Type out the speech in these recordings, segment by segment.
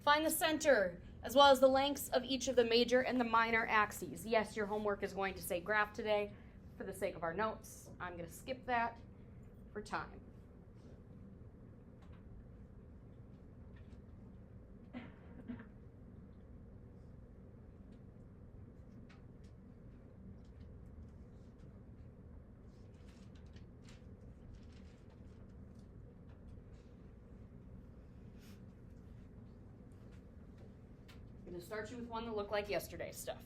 Find the center, as well as the lengths of each of the major and the minor axes. Yes, your homework is going to say graph today. For the sake of our notes, I'm going to skip that for time. I'm going to start you with one that looked like yesterday's stuff.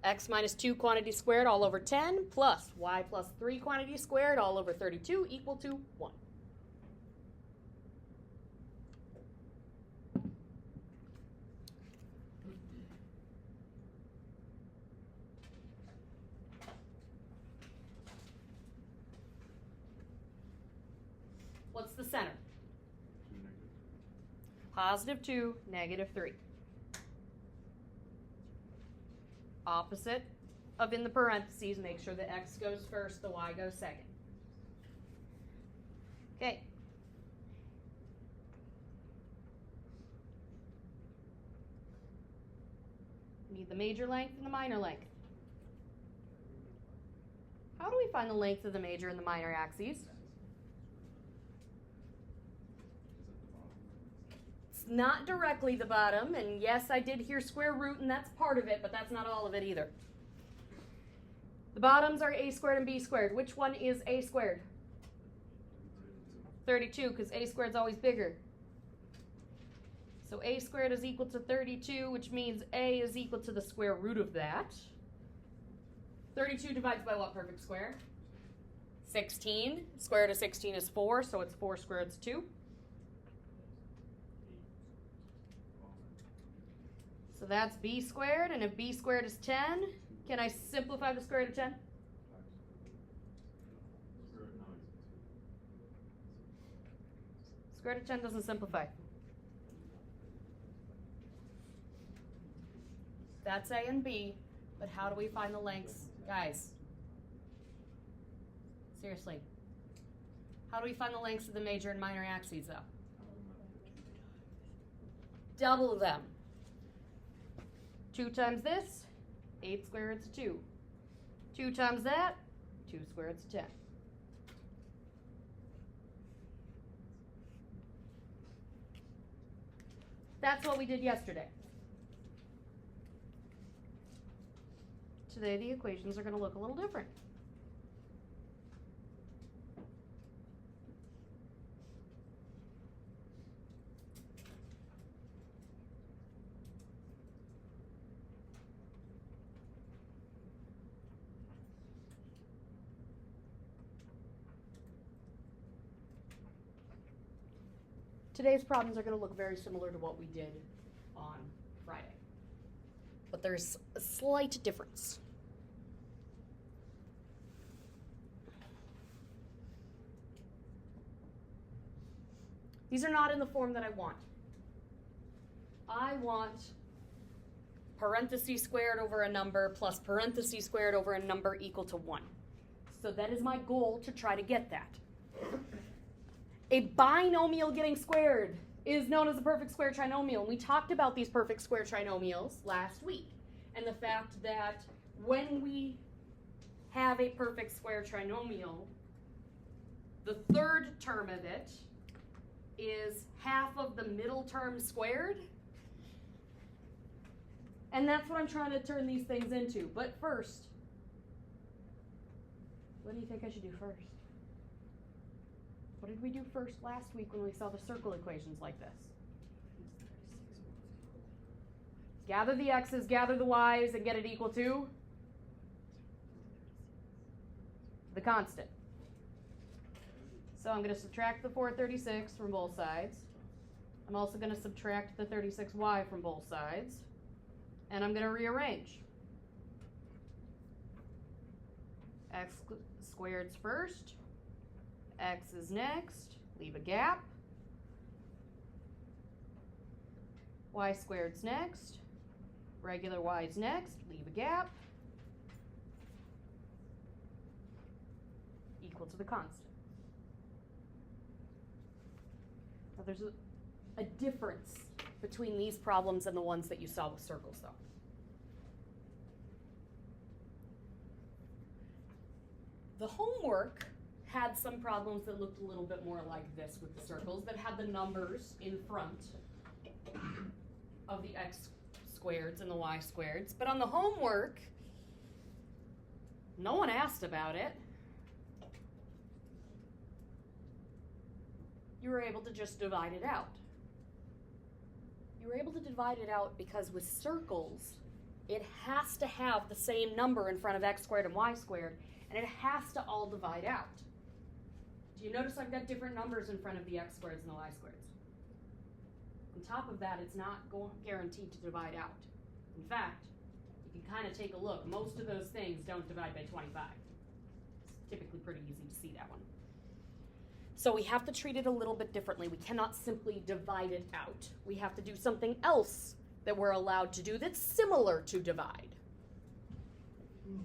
X minus 2 quantity squared all over 10 plus y plus 3 quantity squared all over 32 equal to 1. What's the center? Positive 2, negative 3. Opposite of in the parentheses, make sure the x goes first, the y goes second. Okay. Need the major length and the minor length. How do we find the length of the major and the minor axes? Not directly the bottom, and yes, I did hear square root, and that's part of it, but that's not all of it either. The bottoms are a squared and b squared. Which one is a squared? 32, because a squared is always bigger. So a squared is equal to 32, which means a is equal to the square root of that. 32 divides by what perfect square? 16. Square root of 16 is 4, so it's 4 squared is 2. So that's b squared, and if b squared is 10, can I simplify the square root of 10? Square root of 10 doesn't simplify. That's a and b, but how do we find the lengths? Guys, seriously, how do we find the lengths of the major and minor axes, though? Double them. 2 times this, 8 square roots of 2. 2 times that, 2 square roots of 10. That's what we did yesterday. Today the equations are going to look a little different. Today's problems are going to look very similar to what we did on Friday, but there's a slight difference. These are not in the form that I want. I want parentheses squared over a number plus parentheses squared over a number equal to 1. So that is my goal, to try to get that. A binomial getting squared is known as a perfect square trinomial. And we talked about these perfect square trinomials last week, and the fact that when we have a perfect square trinomial, the third term of it is half of the middle term squared. And that's what I'm trying to turn these things into. But first, what do you think I should do first? What did we do first last week when we saw the circle equations like this? Gather the x's, gather the y's, and get it equal to the constant. So I'm going to subtract the 436 from both sides. I'm also going to subtract the 36y from both sides. And I'm going to rearrange. X squared's first. X is next, leave a gap. Y squared's next, regular y's next, leave a gap. Equal to the constant. Now there's a difference between these problems and the ones that you saw with circles, though. The homework had some problems that looked a little bit more like this with the circles, that had the numbers in front of the x squareds and the y squareds. But on the homework, no one asked about it. You were able to just divide it out. You were able to divide it out because with circles, it has to have the same number in front of x squared and y squared, and it has to all divide out. Do you notice I've got different numbers in front of the x squareds and the y squareds? On top of that, it's not guaranteed to divide out. In fact, you can kind of take a look. Most of those things don't divide by 25. It's typically pretty easy to see that one. So we have to treat it a little bit differently. We cannot simply divide it out. We have to do something else that we're allowed to do that's similar to divide.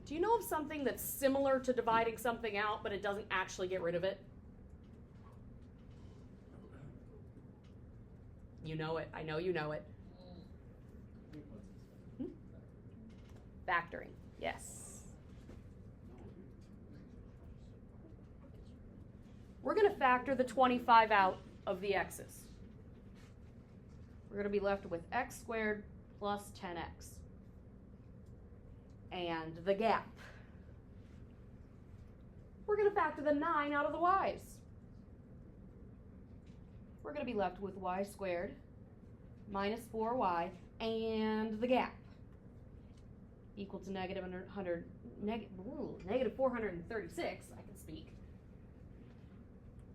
Do you know of something that's similar to dividing something out, but it doesn't actually get rid of it? You know it. I know you know it. Factoring. Yes. We're going to factor the 25 out of the x's. We're going to be left with x squared plus 10x. And the gap. We're going to factor the 9 out of the y's. We're going to be left with y squared minus 4y and the gap equal to negative 436, I can speak.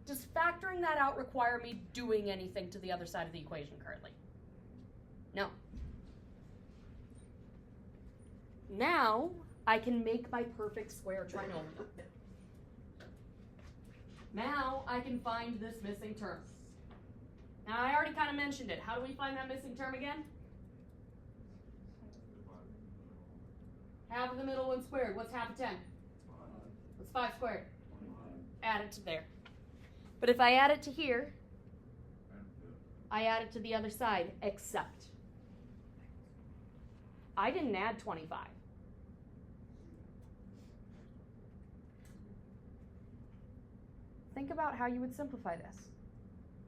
Does factoring that out require me doing anything to the other side of the equation currently? No. Now I can make my perfect square trinomial. Now I can find this missing term. Now I already kind of mentioned it. How do we find that missing term again? Half of the middle one squared. What's half of 10? What's 5 squared? Add it to there. But if I add it to here, I add it to the other side, except I didn't add 25. Think about how you would simplify this.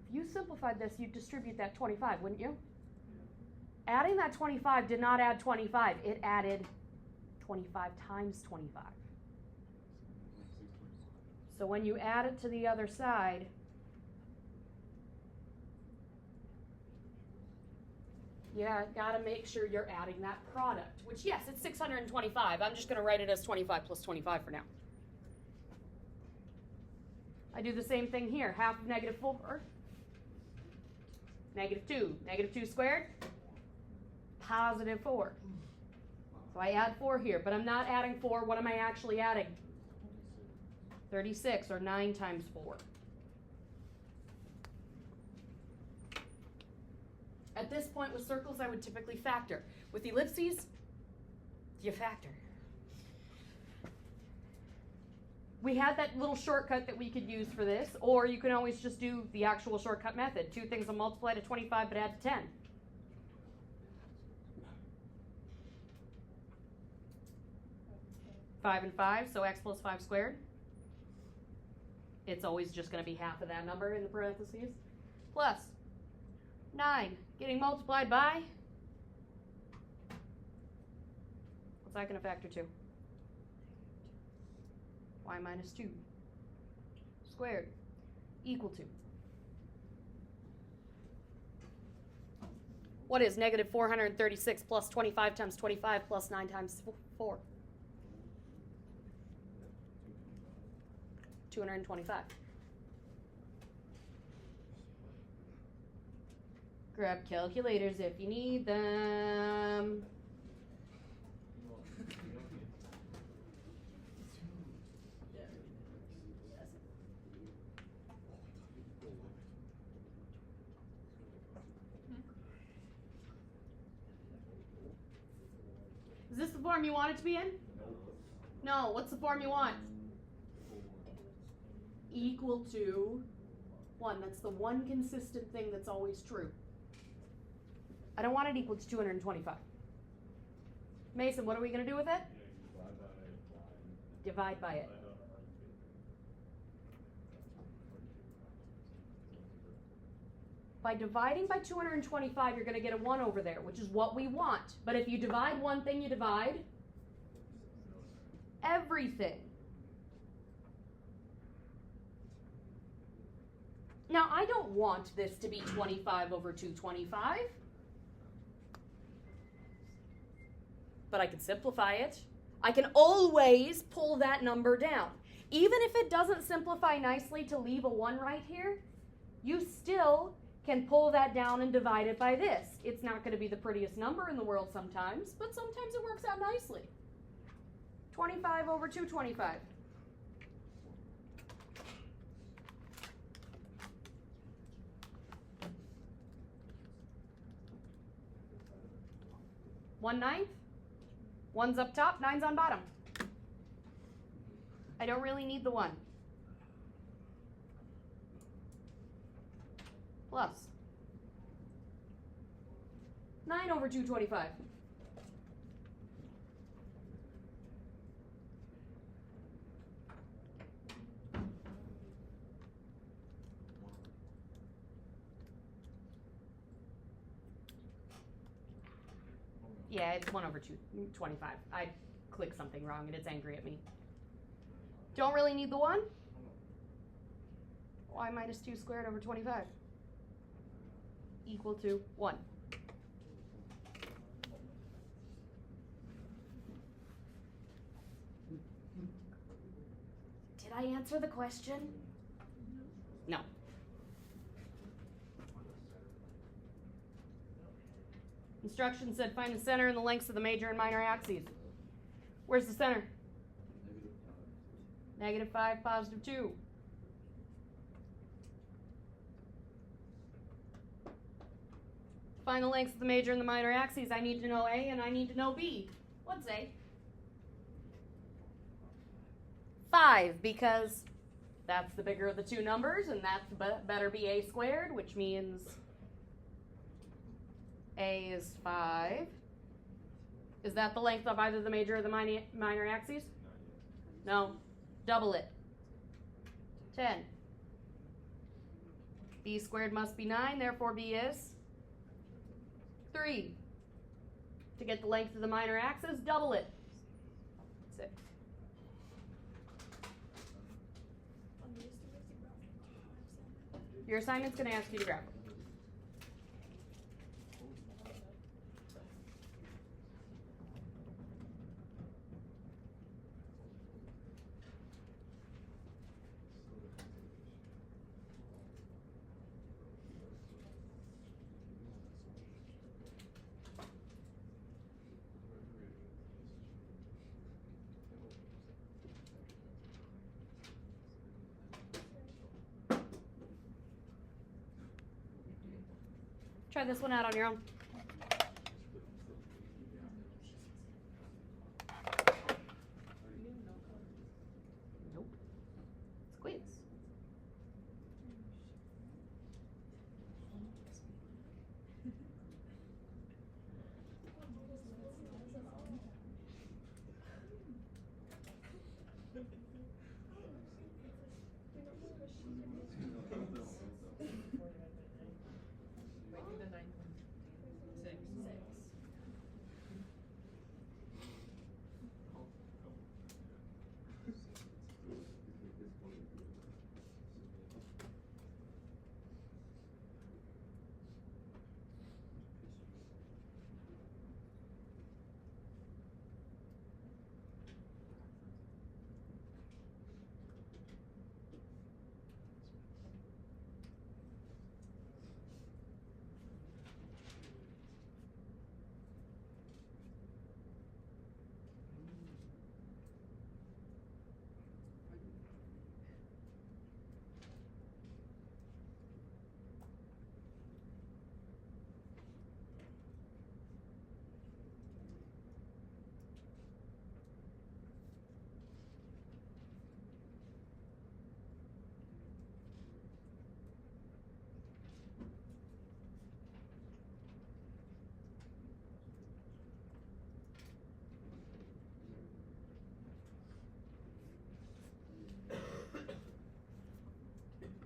If you simplified this, you'd distribute that 25, wouldn't you? Adding that 25 did not add 25. It added 25 times 25. So when you add it to the other side, you gotta make sure you're adding that product, which yes, it's 625. I'm just gonna write it as 25 plus 25 for now. I do the same thing here. Half of negative 4, negative 2. Negative 2 squared, positive 4. So I add 4 here, but I'm not adding 4. What am I actually adding? 36, or 9 times 4. At this point with circles, I would typically factor. With ellipses, you factor. We had that little shortcut that we could use for this, or you can always just do the actual shortcut method. Two things will multiply to 25 but add to 10. Five and 5, so x plus 5 squared. It's always just going to be half of that number in the parentheses. Plus 9 getting multiplied by, what's that going to factor to? Y minus 2 squared equal to, what is negative 436 plus 25 times 25 plus 9 times 4? 225. Grab calculators if you need them. Is this the form you want it to be in? No. What's the form you want? Equal to 1. That's the one consistent thing that's always true. I don't want it equal to 225. Mason, what are we going to do with it? Divide by it. By dividing by 225, you're going to get a 1 over there, which is what we want. But if you divide one thing, you divide everything. Now, I don't want this to be 25 over 225. But I can simplify it. I can always pull that number down. Even if it doesn't simplify nicely to leave a 1 right here, you still can pull that down and divide it by this. It's not going to be the prettiest number in the world sometimes, but sometimes it works out nicely. 25 over 225. One ninth. 1's up top, 9's on bottom. I don't really need the 1. Plus 9 over 225. Yeah, it's 1 over 225. I clicked something wrong and it's angry at me. Don't really need the 1. Y minus 2 squared over 25 equal to 1. Did I answer the question? No. Instructions said find the center and the lengths of the major and minor axes. Where's the center? -5, +2. Find the lengths of the major and the minor axes. I need to know A and I need to know B. What's A? 5, because that's the bigger of the two numbers, and that's better be A squared, which means A is 5. Is that the length of either the major or the minor axes? No. Double it. 10. B squared must be 9, therefore B is 3. To get the length of the minor axis, double it. 6. Your assignment's going to ask you to graph it. Try this one out on your own.